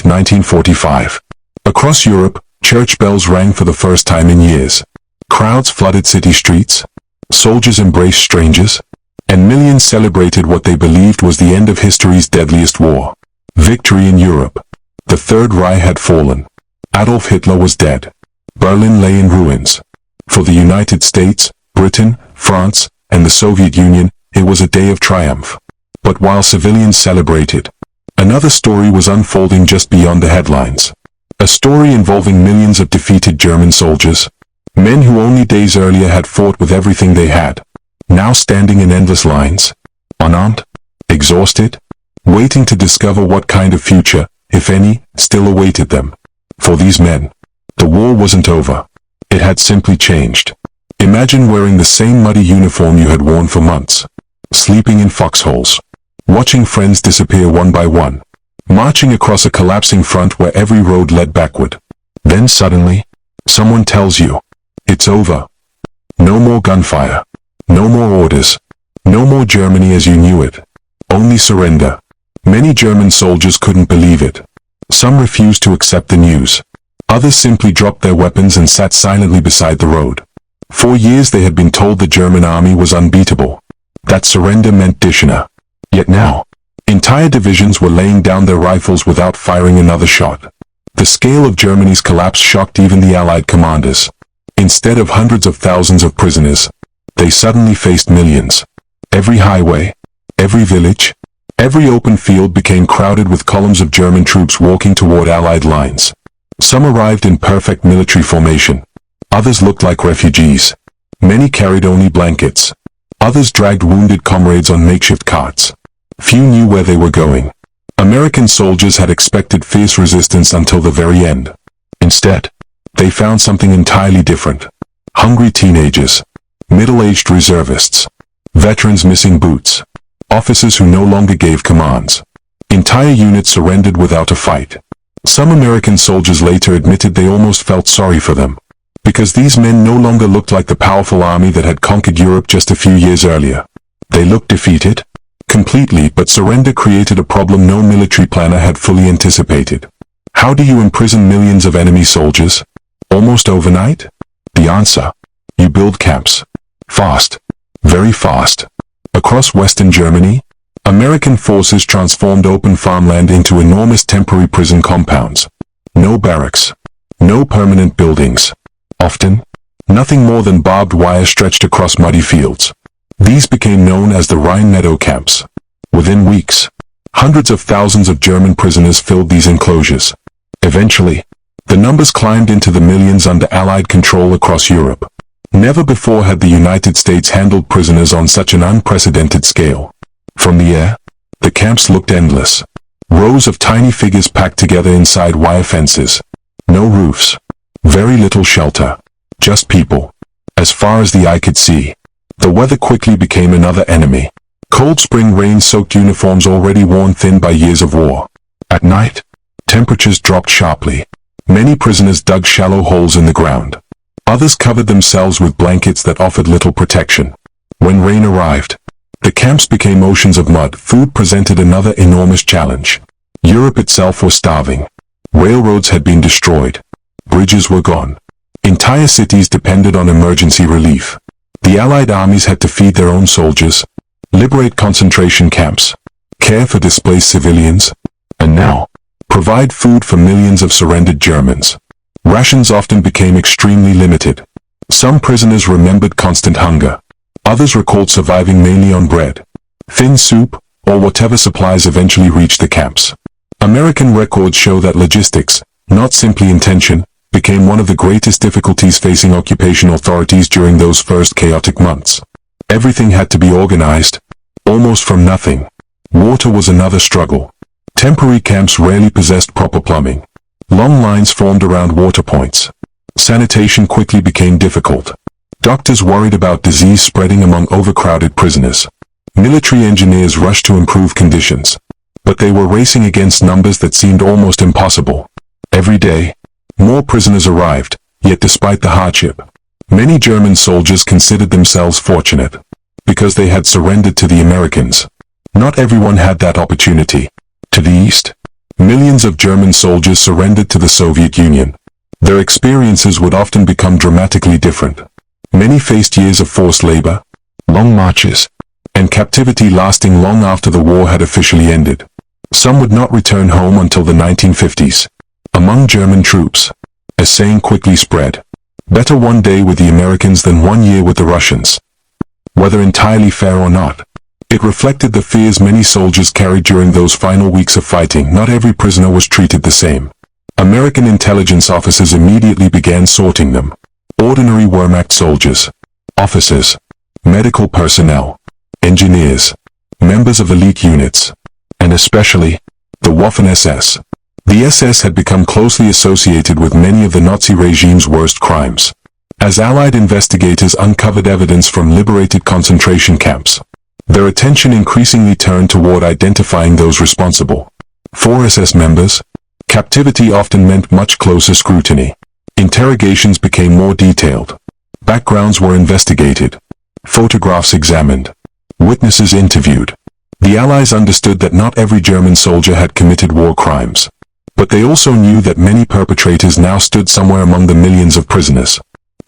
1945. Across Europe, church bells rang for the first time in years. Crowds flooded city streets. Soldiers embraced strangers. And millions celebrated what they believed was the end of history's deadliest war. Victory in Europe. The Third Reich had fallen. Adolf Hitler was dead. Berlin lay in ruins. For the United States, Britain, France, and the Soviet Union, it was a day of triumph. But while civilians celebrated, another story was unfolding just beyond the headlines. A story involving millions of defeated German soldiers, men who only days earlier had fought with everything they had, now standing in endless lines, unarmed, exhausted, waiting to discover what kind of future, if any, still awaited them. For these men, the war wasn't over. It had simply changed. Imagine wearing the same muddy uniform you had worn for months, sleeping in foxholes, watching friends disappear one by one, marching across a collapsing front where every road led backward. Then suddenly, someone tells you, it's over. No more gunfire. No more orders. No more Germany as you knew it. Only surrender. Many German soldiers couldn't believe it. Some refused to accept the news. Others simply dropped their weapons and sat silently beside the road. For years they had been told the German army was unbeatable, that surrender meant dishonor. Yet now, entire divisions were laying down their rifles without firing another shot. The scale of Germany's collapse shocked even the Allied commanders. Instead of hundreds of thousands of prisoners, they suddenly faced millions. Every highway, every village, every open field became crowded with columns of German troops walking toward Allied lines. Some arrived in perfect military formation. Others looked like refugees. Many carried only blankets. Others dragged wounded comrades on makeshift carts. Few knew where they were going. American soldiers had expected fierce resistance until the very end. Instead, they found something entirely different. Hungry teenagers, middle-aged reservists, veterans missing boots, officers who no longer gave commands. Entire units surrendered without a fight. Some American soldiers later admitted they almost felt sorry for them, because these men no longer looked like the powerful army that had conquered Europe just a few years earlier. They looked defeated, completely, but surrender created a problem no military planner had fully anticipated. How do you imprison millions of enemy soldiers? Almost overnight? The answer: you build camps. Fast. Very fast. Across Western Germany, American forces transformed open farmland into enormous temporary prison compounds. No barracks. No permanent buildings. Often, nothing more than barbed wire stretched across muddy fields. These became known as the Rhine Meadow Camps. Within weeks, hundreds of thousands of German prisoners filled these enclosures. Eventually, the numbers climbed into the millions under Allied control across Europe. Never before had the United States handled prisoners on such an unprecedented scale. From the air, the camps looked endless. Rows of tiny figures packed together inside wire fences. No roofs. Very little shelter. Just people. As far as the eye could see. The weather quickly became another enemy. Cold spring rain soaked uniforms already worn thin by years of war. At night, temperatures dropped sharply. Many prisoners dug shallow holes in the ground. Others covered themselves with blankets that offered little protection. When rain arrived, the camps became oceans of mud. Food presented another enormous challenge. Europe itself was starving. Railroads had been destroyed. Bridges were gone. Entire cities depended on emergency relief. The Allied armies had to feed their own soldiers, liberate concentration camps, care for displaced civilians, and now, provide food for millions of surrendered Germans. Rations often became extremely limited. Some prisoners remembered constant hunger. Others recalled surviving mainly on bread, thin soup, or whatever supplies eventually reached the camps. American records show that logistics, not simply intention, became one of the greatest difficulties facing occupation authorities during those first chaotic months. Everything had to be organized, almost from nothing. Water was another struggle. Temporary camps rarely possessed proper plumbing. Long lines formed around water points. Sanitation quickly became difficult. Doctors worried about disease spreading among overcrowded prisoners. Military engineers rushed to improve conditions. But they were racing against numbers that seemed almost impossible. Every day, more prisoners arrived, yet despite the hardship, many German soldiers considered themselves fortunate, because they had surrendered to the Americans. Not everyone had that opportunity. To the east, Millions of German soldiers surrendered to the Soviet Union. Their experiences would often become dramatically different. Many faced years of forced labor, long marches, and captivity lasting long after the war had officially ended. Some would not return home until the 1950s. Among German troops, a saying quickly spread: better one day with the Americans than 1 year with the Russians. Whether entirely fair or not, it reflected the fears many soldiers carried during those final weeks of fighting. Not every prisoner was treated the same. American intelligence officers immediately began sorting them. Ordinary Wehrmacht soldiers, officers, medical personnel, engineers, members of elite units, and especially the Waffen-SS. The SS had become closely associated with many of the Nazi regime's worst crimes. As Allied investigators uncovered evidence from liberated concentration camps, their attention increasingly turned toward identifying those responsible. For SS members, captivity often meant much closer scrutiny. Interrogations became more detailed. Backgrounds were investigated. Photographs examined. Witnesses interviewed. The Allies understood that not every German soldier had committed war crimes. But they also knew that many perpetrators now stood somewhere among the millions of prisoners.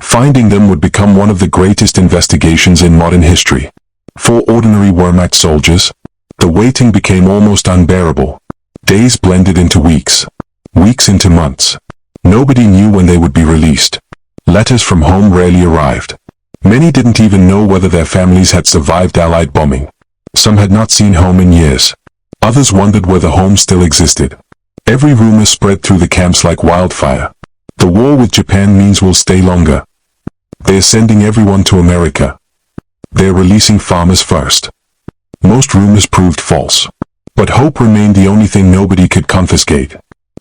Finding them would become one of the greatest investigations in modern history. For ordinary Wehrmacht soldiers, the waiting became almost unbearable. Days blended into weeks. Weeks into months. Nobody knew when they would be released. Letters from home rarely arrived. Many didn't even know whether their families had survived Allied bombing. Some had not seen home in years. Others wondered whether home still existed. Every rumor spread through the camps like wildfire. The war with Japan means we'll stay longer. They're sending everyone to America. They're releasing farmers first. Most rumors proved false. But hope remained the only thing nobody could confiscate.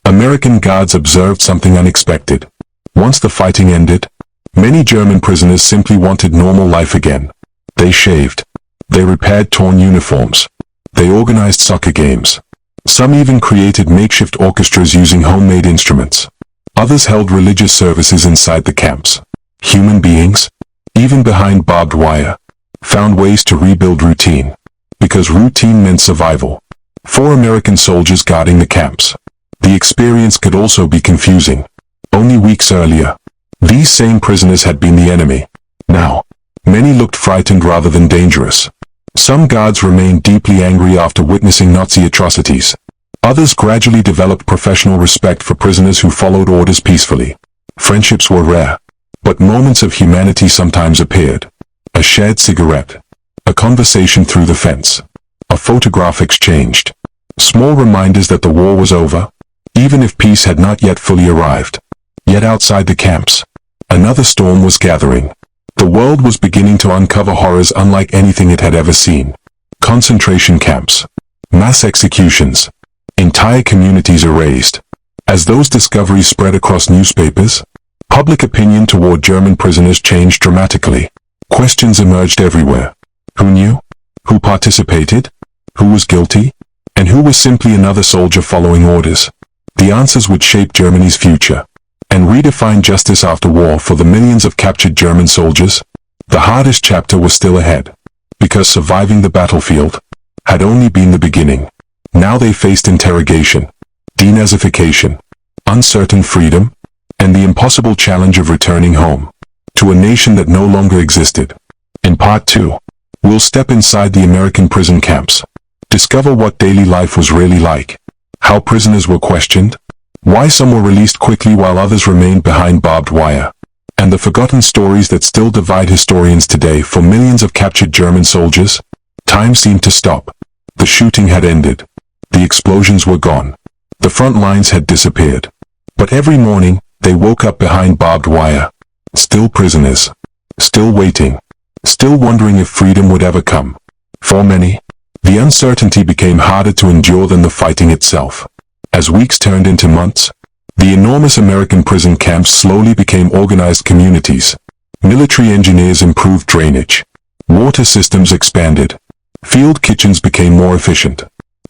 American guards observed something unexpected. Once the fighting ended, many German prisoners simply wanted normal life again. They shaved. They repaired torn uniforms. They organized soccer games. Some even created makeshift orchestras using homemade instruments. Others held religious services inside the camps. Human beings, even behind barbed wire, found ways to rebuild routine. Because routine meant survival. For American soldiers guarding the camps, the experience could also be confusing. Only weeks earlier, these same prisoners had been the enemy. Now, many looked frightened rather than dangerous. Some guards remained deeply angry after witnessing Nazi atrocities. Others gradually developed professional respect for prisoners who followed orders peacefully. Friendships were rare, but moments of humanity sometimes appeared. A shared cigarette, a conversation through the fence, a photograph exchanged. Small reminders that the war was over, even if peace had not yet fully arrived. Yet outside the camps, another storm was gathering. The world was beginning to uncover horrors unlike anything it had ever seen. Concentration camps, mass executions, entire communities erased. As those discoveries spread across newspapers, public opinion toward German prisoners changed dramatically. Questions emerged everywhere. Who knew? Who participated? Who was guilty? And who was simply another soldier following orders? The answers would shape Germany's future and redefine justice after war for the millions of captured German soldiers. The hardest chapter was still ahead, because surviving the battlefield had only been the beginning. Now they faced interrogation, denazification, uncertain freedom, and the impossible challenge of returning home to a nation that no longer existed. In Part 2, we'll step inside the American prison camps, discover what daily life was really like, how prisoners were questioned, why some were released quickly while others remained behind barbed wire, and the forgotten stories that still divide historians today. For millions of captured German soldiers, time seemed to stop. The shooting had ended. The explosions were gone. The front lines had disappeared. But every morning, they woke up behind barbed wire. Still prisoners. Still waiting. Still wondering if freedom would ever come. For many, the uncertainty became harder to endure than the fighting itself. As weeks turned into months, the enormous American prison camps slowly became organized communities. Military engineers improved drainage. Water systems expanded. Field kitchens became more efficient.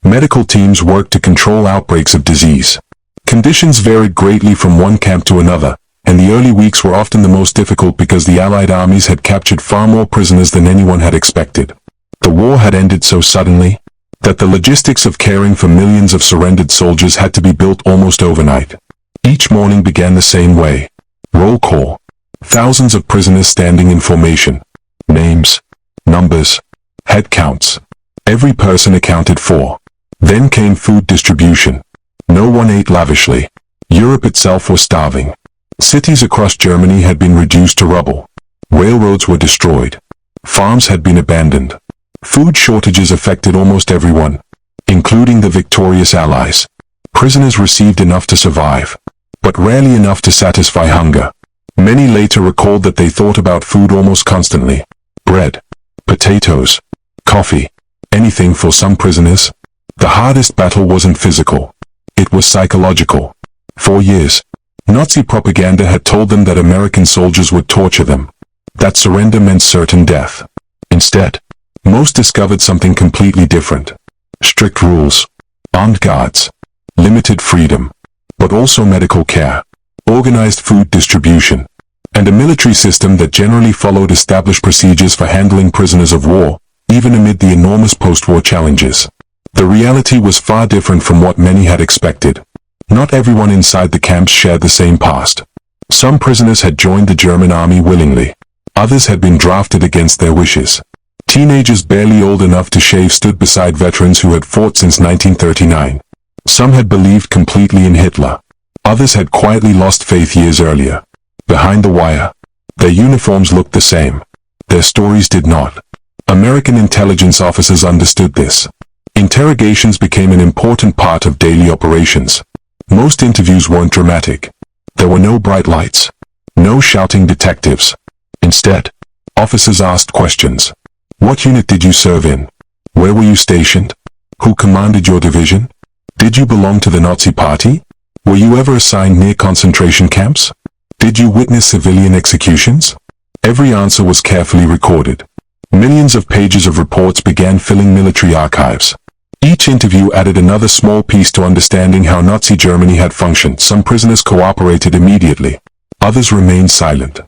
Medical teams worked to control outbreaks of disease. Conditions varied greatly from one camp to another, and the early weeks were often the most difficult because the Allied armies had captured far more prisoners than anyone had expected. The war had ended so suddenly, that the logistics of caring for millions of surrendered soldiers had to be built almost overnight. Each morning began the same way. Roll call. Thousands of prisoners standing in formation. Names, numbers, head counts. Every person accounted for. Then came food distribution. No one ate lavishly. Europe itself was starving. Cities across Germany had been reduced to rubble. Railroads were destroyed. Farms had been abandoned. Food shortages affected almost everyone, including the victorious Allies. Prisoners received enough to survive, but rarely enough to satisfy hunger. Many later recalled that they thought about food almost constantly. Bread, potatoes, coffee, anything for some prisoners. The hardest battle wasn't physical. It was psychological. For years, Nazi propaganda had told them that American soldiers would torture them, that surrender meant certain death. Instead, most discovered something completely different. Strict rules, armed guards, limited freedom, but also medical care, organized food distribution, and a military system that generally followed established procedures for handling prisoners of war, even amid the enormous post-war challenges. The reality was far different from what many had expected. Not everyone inside the camps shared the same past. Some prisoners had joined the German army willingly. Others had been drafted against their wishes. Teenagers barely old enough to shave stood beside veterans who had fought since 1939. Some had believed completely in Hitler. Others had quietly lost faith years earlier. Behind the wire, their uniforms looked the same. Their stories did not. American intelligence officers understood this. Interrogations became an important part of daily operations. Most interviews weren't dramatic. There were no bright lights. No shouting detectives. Instead, officers asked questions. What unit did you serve in? Where were you stationed? Who commanded your division? Did you belong to the Nazi Party? Were you ever assigned near concentration camps? Did you witness civilian executions? Every answer was carefully recorded. Millions of pages of reports began filling military archives. Each interview added another small piece to understanding how Nazi Germany had functioned. Some prisoners cooperated immediately. Others remained silent.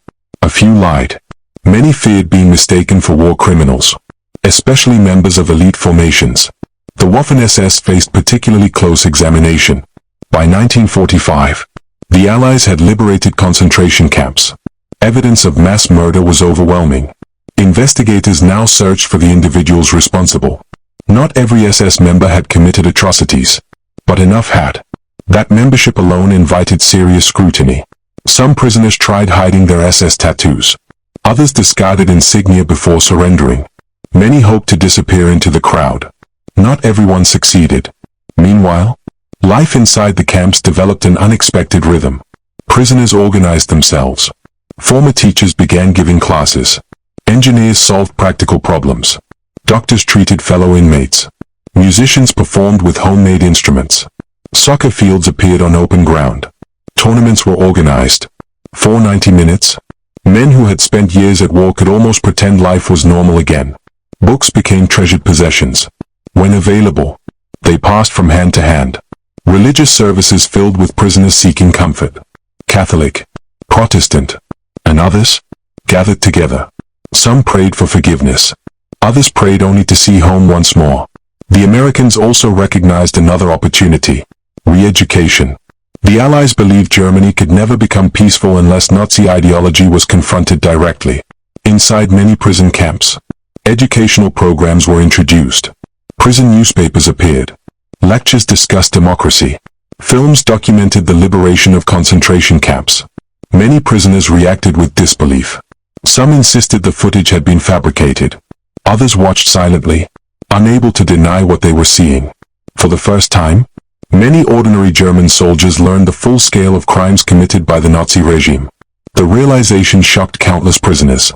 A few lied. Many feared being mistaken for war criminals, especially members of elite formations. The Waffen-SS faced particularly close examination. By 1945, the Allies had liberated concentration camps. Evidence of mass murder was overwhelming. Investigators now searched for the individuals responsible. Not every SS member had committed atrocities, but enough had. That membership alone invited serious scrutiny. Some prisoners tried hiding their SS tattoos. Others discarded insignia before surrendering. Many hoped to disappear into the crowd. Not everyone succeeded. Meanwhile, life inside the camps developed an unexpected rhythm. Prisoners organized themselves. Former teachers began giving classes. Engineers solved practical problems. Doctors treated fellow inmates. Musicians performed with homemade instruments. Soccer fields appeared on open ground. Tournaments were organized. For 90 minutes, men who had spent years at war could almost pretend life was normal again. Books became treasured possessions. When available, they passed from hand to hand. Religious services filled with prisoners seeking comfort. Catholic, Protestant, and others gathered together. Some prayed for forgiveness. Others prayed only to see home once more. The Americans also recognized another opportunity: re-education. The Allies believed Germany could never become peaceful unless Nazi ideology was confronted directly. Inside many prison camps, educational programs were introduced. Prison newspapers appeared. Lectures discussed democracy. Films documented the liberation of concentration camps. Many prisoners reacted with disbelief. Some insisted the footage had been fabricated. Others watched silently, unable to deny what they were seeing. For the first time, many ordinary German soldiers learned the full scale of crimes committed by the Nazi regime. The realization shocked countless prisoners.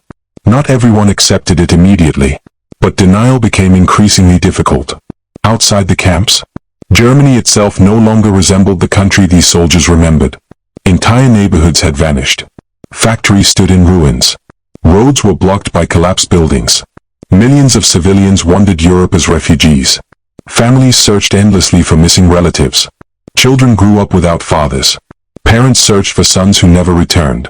Not everyone accepted it immediately, but denial became increasingly difficult. Outside the camps, Germany itself no longer resembled the country these soldiers remembered. Entire neighborhoods had vanished. Factories stood in ruins. Roads were blocked by collapsed buildings. Millions of civilians wandered Europe as refugees. Families searched endlessly for missing relatives. Children grew up without fathers. Parents searched for sons who never returned.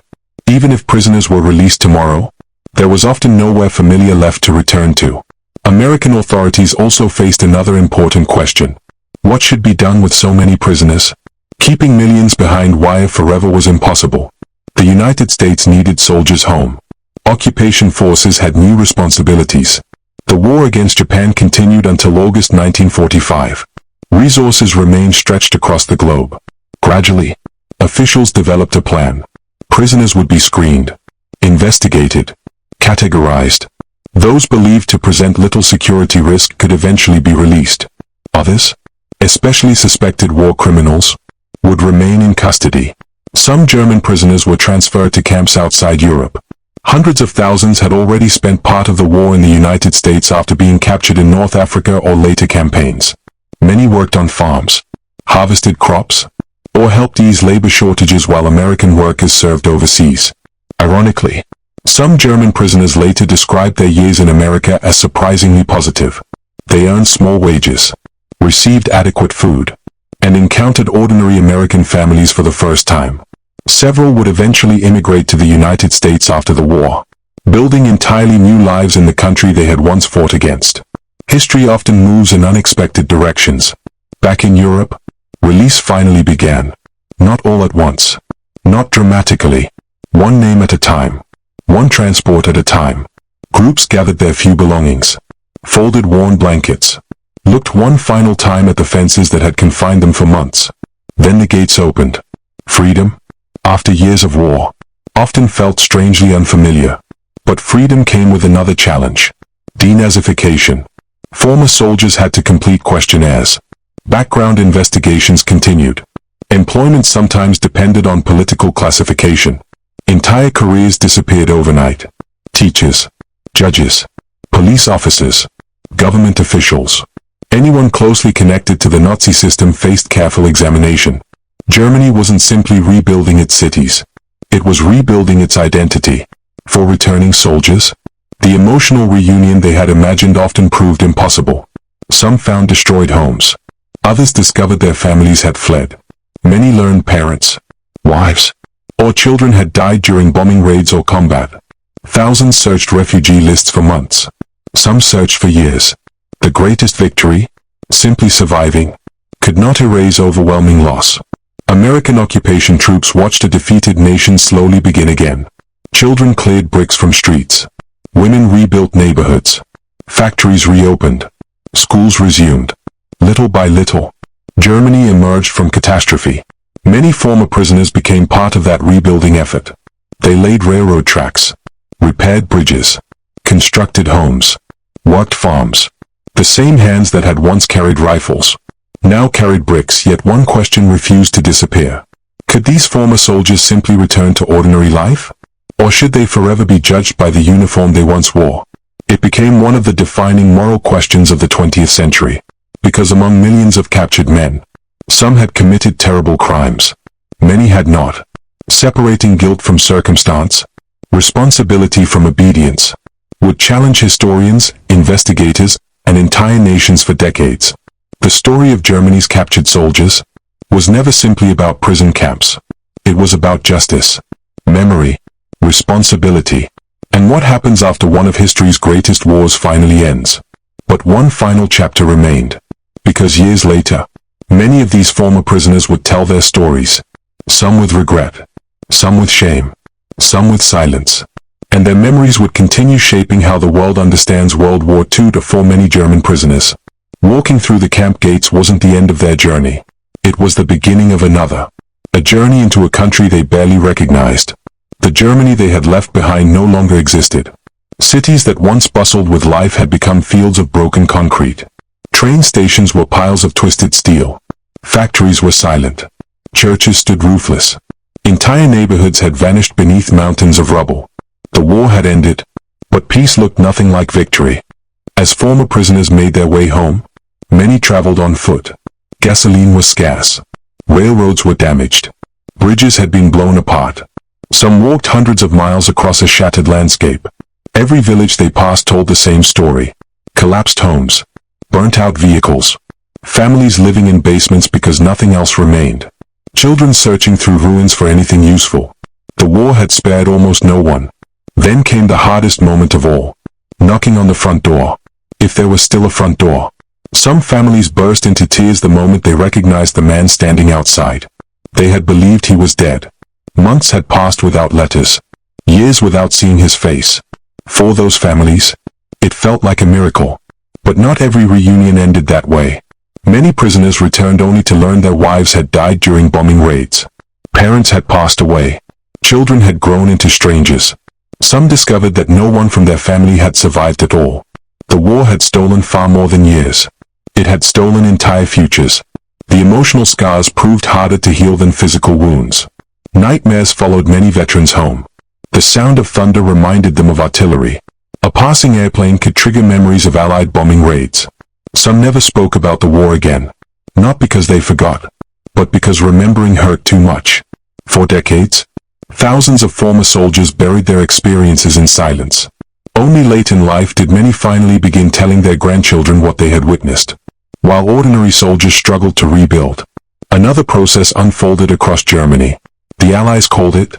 Even if prisoners were released tomorrow, there was often nowhere familiar left to return to. American authorities also faced another important question. What should be done with so many prisoners? Keeping millions behind wire forever was impossible. The United States needed soldiers home. Occupation forces had new responsibilities. The war against Japan continued until August 1945. Resources remained stretched across the globe. Gradually, officials developed a plan. Prisoners would be screened, investigated, categorized. Those believed to present little security risk could eventually be released. Others, especially suspected war criminals, would remain in custody. Some German prisoners were transferred to camps outside Europe. Hundreds of thousands had already spent part of the war in the United States after being captured in North Africa or later campaigns. Many worked on farms, harvested crops, or helped ease labor shortages while American workers served overseas. Ironically, some German prisoners later described their years in America as surprisingly positive. They earned small wages, received adequate food, and encountered ordinary American families for the first time. Several would eventually immigrate to the United States after the war, building entirely new lives in the country they had once fought against. History often moves in unexpected directions. Back in Europe, release finally began. Not all at once. Not dramatically. One name at a time. One transport at a time. Groups gathered their few belongings, folded worn blankets, looked one final time at the fences that had confined them for months. Then the gates opened. Freedom, after years of war, often felt strangely unfamiliar. But freedom came with another challenge. Denazification. Former soldiers had to complete questionnaires. Background investigations continued. Employment sometimes depended on political classification. Entire careers disappeared overnight. Teachers, judges, police officers, government officials. Anyone closely connected to the Nazi system faced careful examination. Germany wasn't simply rebuilding its cities. It was rebuilding its identity. For returning soldiers, the emotional reunion they had imagined often proved impossible. Some found destroyed homes. Others discovered their families had fled. Many learned parents, wives, or children had died during bombing raids or combat. Thousands searched refugee lists for months. Some searched for years. The greatest victory, simply surviving, could not erase overwhelming loss. American occupation troops watched a defeated nation slowly begin again. Children cleared bricks from streets. Women rebuilt neighborhoods. Factories reopened. Schools resumed. Little by little, Germany emerged from catastrophe. Many former prisoners became part of that rebuilding effort. They laid railroad tracks, repaired bridges, constructed homes, worked farms. The same hands that had once carried rifles now carried bricks, yet one question refused to disappear. Could these former soldiers simply return to ordinary life? Or should they forever be judged by the uniform they once wore? It became one of the defining moral questions of the 20th century. Because among millions of captured men, some had committed terrible crimes. Many had not. Separating guilt from circumstance, responsibility from obedience, would challenge historians, investigators, and entire nations for decades. The story of Germany's captured soldiers was never simply about prison camps. It was about justice, memory, responsibility, and what happens after one of history's greatest wars finally ends. But one final chapter remained. Because years later, many of these former prisoners would tell their stories, some with regret, some with shame, some with silence, and their memories would continue shaping how the world understands World War II. For many German prisoners, walking through the camp gates wasn't the end of their journey. It was the beginning of another, a journey into a country they barely recognized. The Germany they had left behind no longer existed. Cities that once bustled with life had become fields of broken concrete. Train stations were piles of twisted steel. Factories were silent. Churches stood roofless. Entire neighborhoods had vanished beneath mountains of rubble. The war had ended, but peace looked nothing like victory. As former prisoners made their way home, many traveled on foot. Gasoline was scarce. Railroads were damaged. Bridges had been blown apart. Some walked hundreds of miles across a shattered landscape. Every village they passed told the same story. Collapsed homes, burnt-out vehicles, families living in basements because nothing else remained, children searching through ruins for anything useful. The war had spared almost no one. Then came the hardest moment of all, knocking on the front door. if there was still a front door. Some families burst into tears the moment they recognized the man standing outside. They had believed he was dead. Months had passed without letters. Years without seeing his face. For those families, it felt like a miracle. But not every reunion ended that way. Many prisoners returned only to learn their wives had died during bombing raids. Parents had passed away. Children had grown into strangers. Some discovered that no one from their family had survived at all. The war had stolen far more than years. It had stolen entire futures. The emotional scars proved harder to heal than physical wounds. Nightmares followed many veterans home. The sound of thunder reminded them of artillery. A passing airplane could trigger memories of Allied bombing raids. Some never spoke about the war again. Not because they forgot, but because remembering hurt too much. For decades, thousands of former soldiers buried their experiences in silence. Only late in life did many finally begin telling their grandchildren what they had witnessed. While ordinary soldiers struggled to rebuild, another process unfolded across Germany. The Allies called it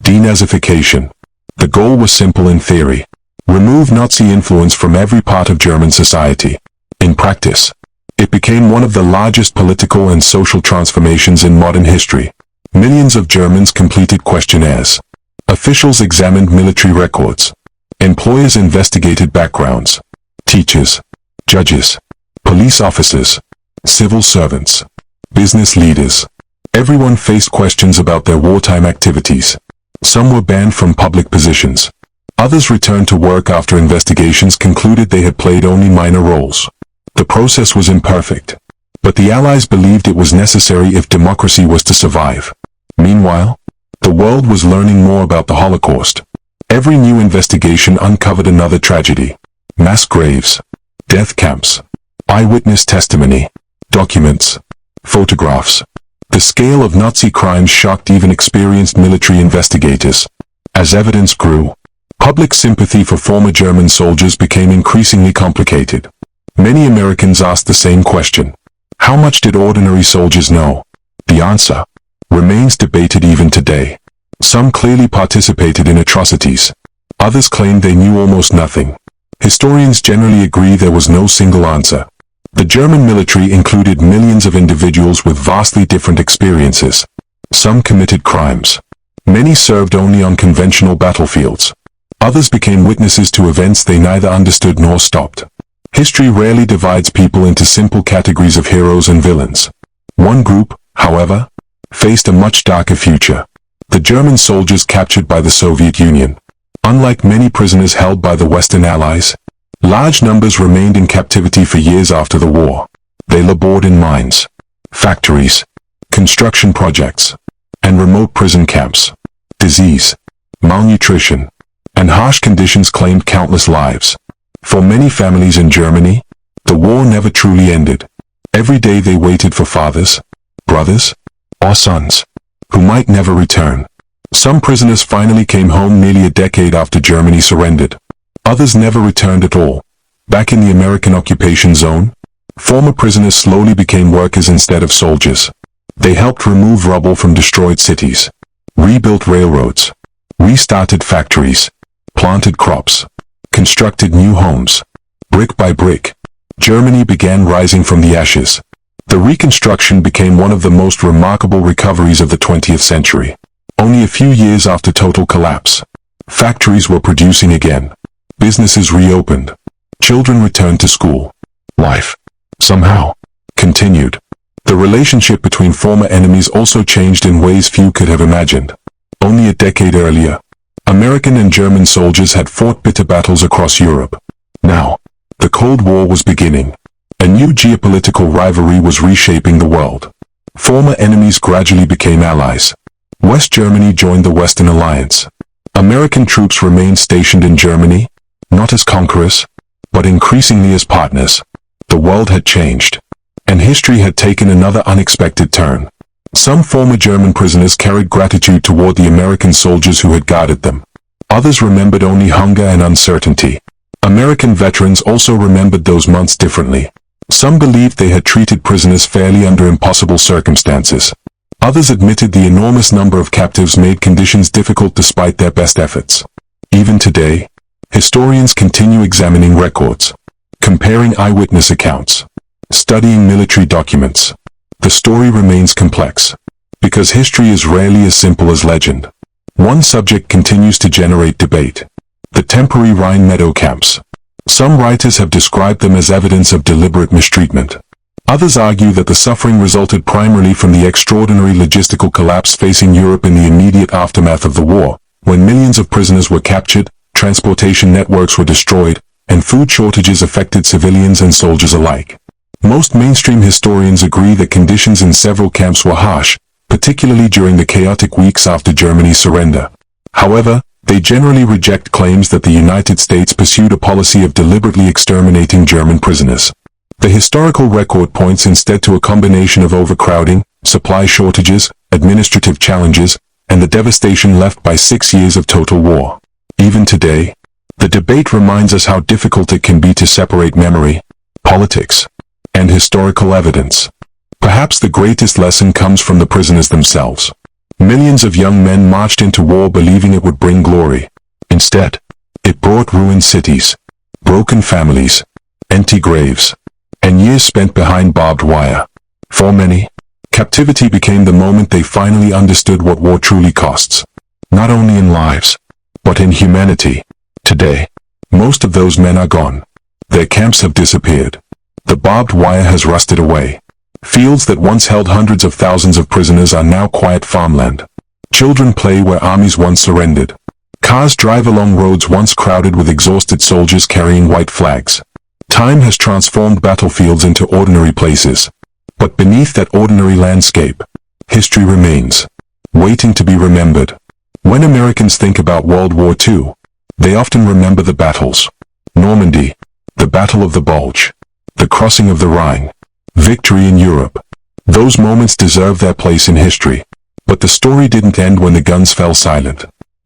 denazification. The goal was simple in theory. Remove Nazi influence from every part of German society. In practice, it became one of the largest political and social transformations in modern history. Millions of Germans completed questionnaires. Officials examined military records. Employers investigated backgrounds. Teachers, judges, police officers, civil servants, business leaders. Everyone faced questions about their wartime activities. Some were banned from public positions. Others returned to work after investigations concluded they had played only minor roles. The process was imperfect, but the Allies believed it was necessary if democracy was to survive. Meanwhile, the world was learning more about the Holocaust. Every new investigation uncovered another tragedy. Mass graves, death camps, eyewitness testimony, documents, photographs. The scale of Nazi crimes shocked even experienced military investigators. As evidence grew, public sympathy for former German soldiers became increasingly complicated. Many Americans asked the same question. How much did ordinary soldiers know? The answer remains debated even today. Some clearly participated in atrocities. Others claimed they knew almost nothing. Historians generally agree there was no single answer. The German military included millions of individuals with vastly different experiences. Some committed crimes. Many served only on conventional battlefields. Others became witnesses to events they neither understood nor stopped. History rarely divides people into simple categories of heroes and villains. One group, however, faced a much darker future. The German soldiers captured by the Soviet Union. Unlike many prisoners held by the Western Allies, large numbers remained in captivity for years after the war. They labored in mines, factories, construction projects, and remote prison camps. Disease, malnutrition, and harsh conditions claimed countless lives. For many families in Germany, the war never truly ended. Every day they waited for fathers, brothers, or sons, who might never return. Some prisoners finally came home nearly a decade after Germany surrendered. Others never returned at all. Back in the American occupation zone, former prisoners slowly became workers instead of soldiers. They helped remove rubble from destroyed cities, rebuilt railroads, restarted factories, planted crops, constructed new homes. Brick by brick, Germany began rising from the ashes. The reconstruction became one of the most remarkable recoveries of the 20th century. Only a few years after total collapse, factories were producing again. Businesses reopened. Children returned to school. Life, somehow, continued. The relationship between former enemies also changed in ways few could have imagined. Only a decade earlier, American and German soldiers had fought bitter battles across Europe. Now, the Cold War was beginning. A new geopolitical rivalry was reshaping the world. Former enemies gradually became allies. West Germany joined the Western Alliance. American troops remained stationed in Germany, not as conquerors, but increasingly as partners. The world had changed, and history had taken another unexpected turn. Some former German prisoners carried gratitude toward the American soldiers who had guarded them. Others remembered only hunger and uncertainty. American veterans also remembered those months differently. Some believed they had treated prisoners fairly under impossible circumstances. Others admitted the enormous number of captives made conditions difficult despite their best efforts. Even today, historians continue examining records. comparing eyewitness accounts, studying military documents. The story remains complex, because history is rarely as simple as legend. One subject continues to generate debate: the temporary Rhine Meadow Camps. Some writers have described them as evidence of deliberate mistreatment. Others argue that the suffering resulted primarily from the extraordinary logistical collapse facing Europe in the immediate aftermath of the war, when millions of prisoners were captured, transportation networks were destroyed, and food shortages affected civilians and soldiers alike. Most mainstream historians agree that conditions in several camps were harsh, particularly during the chaotic weeks after Germany's surrender. However, they generally reject claims that the United States pursued a policy of deliberately exterminating German prisoners. The historical record points instead to a combination of overcrowding, supply shortages, administrative challenges, and the devastation left by 6 years of total war. Even today, the debate reminds us how difficult it can be to separate memory, politics, and historical evidence. Perhaps the greatest lesson comes from the prisoners themselves. Millions of young men marched into war believing it would bring glory. Instead, it brought ruined cities, broken families, empty graves, and years spent behind barbed wire. For many, captivity became the moment they finally understood what war truly costs, not only in lives, but in humanity. Today, most of those men are gone. Their camps have disappeared. The barbed wire has rusted away. Fields that once held hundreds of thousands of prisoners are now quiet farmland. Children play where armies once surrendered. Cars drive along roads once crowded with exhausted soldiers carrying white flags. Time has transformed battlefields into ordinary places. But beneath that ordinary landscape, history remains, waiting to be remembered. When Americans think about World War II, they often remember the battles. Normandy, the Battle of the Bulge, the crossing of the Rhine, victory in Europe. Those moments deserve their place in history. But the story didn't end when the guns fell silent.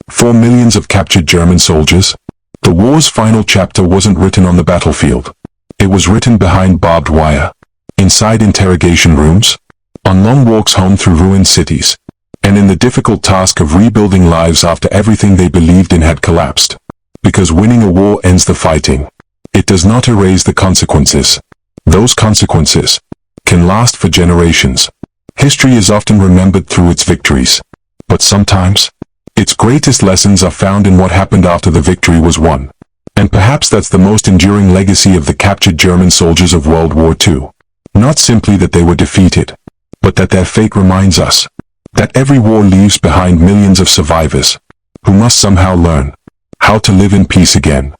For millions of captured German soldiers, the war's final chapter wasn't written on the battlefield. It was written behind barbed wire, inside interrogation rooms, on long walks home through ruined cities, and in the difficult task of rebuilding lives after everything they believed in had collapsed. Because winning a war ends the fighting. It does not erase the consequences. Those consequences can last for generations. History is often remembered through its victories, but sometimes, its greatest lessons are found in what happened after the victory was won. And perhaps that's the most enduring legacy of the captured German soldiers of World War II. Not simply that they were defeated, but that their fate reminds us that every war leaves behind millions of survivors who must somehow learn how to live in peace again.